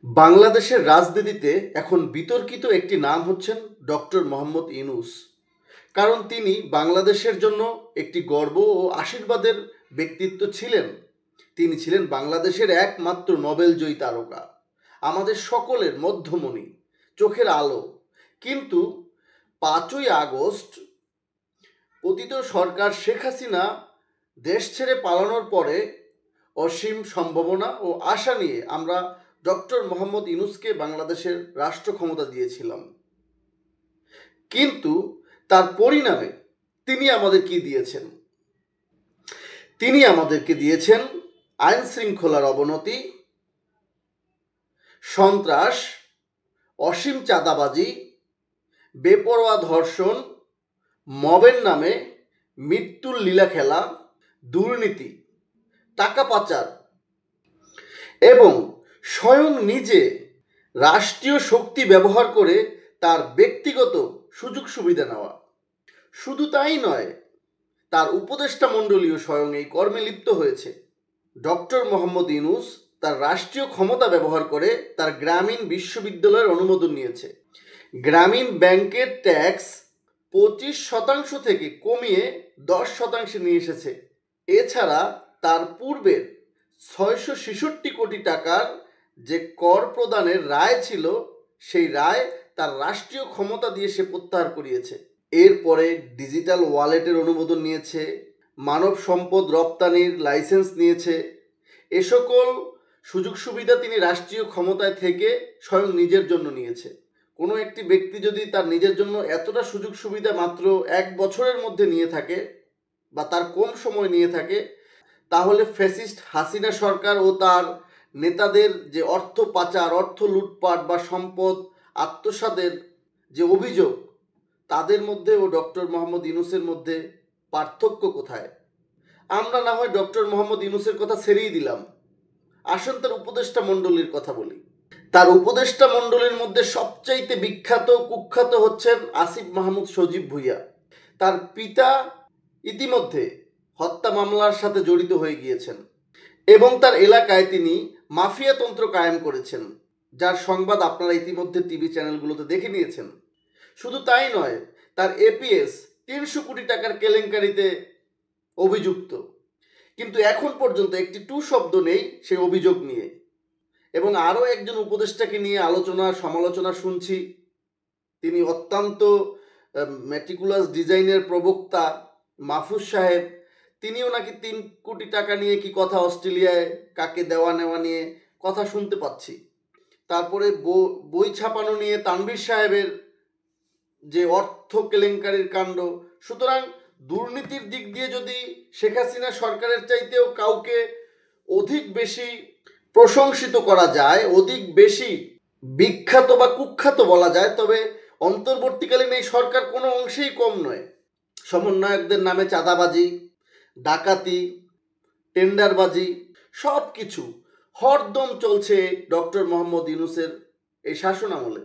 বাংলাদেশের রাজনীতিতে এখন বিতর্কিত একটি নাম হচ্ছেন ডক্টর মোহাম্মদ ইউনূস। কারণ তিনি বাংলাদেশের জন্য একটি গর্ব ও আশীর্বাদের ব্যক্তিত্ব ছিলেন। তিনি ছিলেন বাংলাদেশের একমাত্র নোবেলজয়ী তারকা, আমাদের সকলের মধ্যমণি, চোখের আলো। কিন্তু 5ই আগস্ট পতিত সরকার শেখ হাসিনা দেশ ছেড়ে পালানোর পরে অসীম সম্ভাবনা ও আশা নিয়ে আমরা ডক্টর মোহাম্মদ ইউনূসকে বাংলাদেশের রাষ্ট্র ক্ষমতা দিয়েছিলাম। কিন্তু তার পরিণামে তিনি আমাদের কি দিয়েছেন? তিনি আমাদেরকে দিয়েছেন আইন শৃঙ্খলার অবনতি, সন্ত্রাস, অসীম চাঁদাবাজি, বেপরোয়া ধর্ষণ, মবের নামে মৃত্যুর লীলা খেলা, দুর্নীতি, টাকা পাচার এবং স্বয়ং নিজে রাষ্ট্রীয় শক্তি ব্যবহার করে তার ব্যক্তিগত সুযোগ সুবিধা নেওয়া। শুধু তাই নয়, তার উপদেষ্টা মণ্ডলীও স্বয়ং এই কর্মে লিপ্ত হয়েছে। ডক্টর মোহাম্মদ ইউনূস তার রাষ্ট্রীয় ক্ষমতা ব্যবহার করে তার গ্রামীণ বিশ্ববিদ্যালয়ের অনুমোদন নিয়েছে। গ্রামীণ ব্যাংকের ট্যাক্স 25% থেকে কমিয়ে 10% নিয়ে এসেছে। এছাড়া তার পূর্বের 666 কোটি টাকার যে কর প্রদানের রায় ছিল, সেই রায় তার রাষ্ট্রীয় ক্ষমতা দিয়ে সে প্রত্যাহার করিয়েছে। এরপরে ডিজিটাল ওয়ালেটের অনুমোদন নিয়েছে, মানব সম্পদ রপ্তানির লাইসেন্স নিয়েছে। এ সকল সুযোগ সুবিধা তিনি রাষ্ট্রীয় ক্ষমতায় থেকে স্বয়ং নিজের জন্য নিয়েছে। কোনো একটি ব্যক্তি যদি তার নিজের জন্য এতটা সুযোগ সুবিধা মাত্র 1 বছরের মধ্যে নিয়ে থাকে বা তার কম সময় নিয়ে থাকে, তাহলে ফ্যাসিস্ট হাসিনা সরকার ও তার নেতাদের যে অর্থ পাচার, অর্থ লুটপাট বা সম্পদ আত্মসাতের যে অভিযোগ, তাদের মধ্যে ও ডক্টর মোহাম্মদ ইউনূসের মধ্যে পার্থক্য কোথায়? আমরা না হয় ডক্টর মোহাম্মদ ইউনূসের কথা ছেড়েই দিলাম, আসুন তার উপদেষ্টা মণ্ডলীর কথা বলি। তার উপদেষ্টা মণ্ডলীর মধ্যে সবচাইতে বিখ্যাত কুখ্যাত হচ্ছেন আসিফ মাহমুদ সজীব ভুঁইয়া। তার পিতা ইতিমধ্যে হত্যা মামলার সাথে জড়িত হয়ে গিয়েছেন এবং তার এলাকায় তিনি মাফিয়াতন্ত্র কায়েম করেছেন, যার সংবাদ আপনারা ইতিমধ্যে টিভি চ্যানেলগুলোতে দেখে নিয়েছেন। শুধু তাই নয়, তার এপিএস 300 কোটি টাকার কেলেঙ্কারিতে অভিযুক্ত, কিন্তু এখন পর্যন্ত একটি টু শব্দ নেই সেই অভিযোগ নিয়ে। এবং আরও একজন উপদেষ্টাকে নিয়ে আলোচনা সমালোচনা শুনছি, তিনি অত্যন্ত মেটিকুলাস ডিজাইনের প্রবক্তা মাহফুজ সাহেব। তিনিও নাকি 3 কোটি টাকা নিয়ে কি কথা অস্ট্রেলিয়ায় কাকে দেওয়া নেওয়া নিয়ে কথা শুনতে পাচ্ছি। তারপরে বই ছাপানো নিয়ে তানভীর সাহেবের যে অর্থ কেলেঙ্কারির কাণ্ড। সুতরাং দুর্নীতির দিক দিয়ে যদি শেখ হাসিনা সরকারের চাইতেও কাউকে অধিক বেশি প্রশংসিত করা যায়, অধিক বেশি বিখ্যাত বা কুখ্যাত বলা যায়, তবে অন্তর্বর্তীকালীন এই সরকার কোনো অংশেই কম নয়। সমন্বয়কদের নামে চাঁদাবাজি, ডাকাতি, টেন্ডারবাজি সব কিছু হরদম চলছে ডক্টর মোহাম্মদ ইউনূসের এই শাসন আমলে।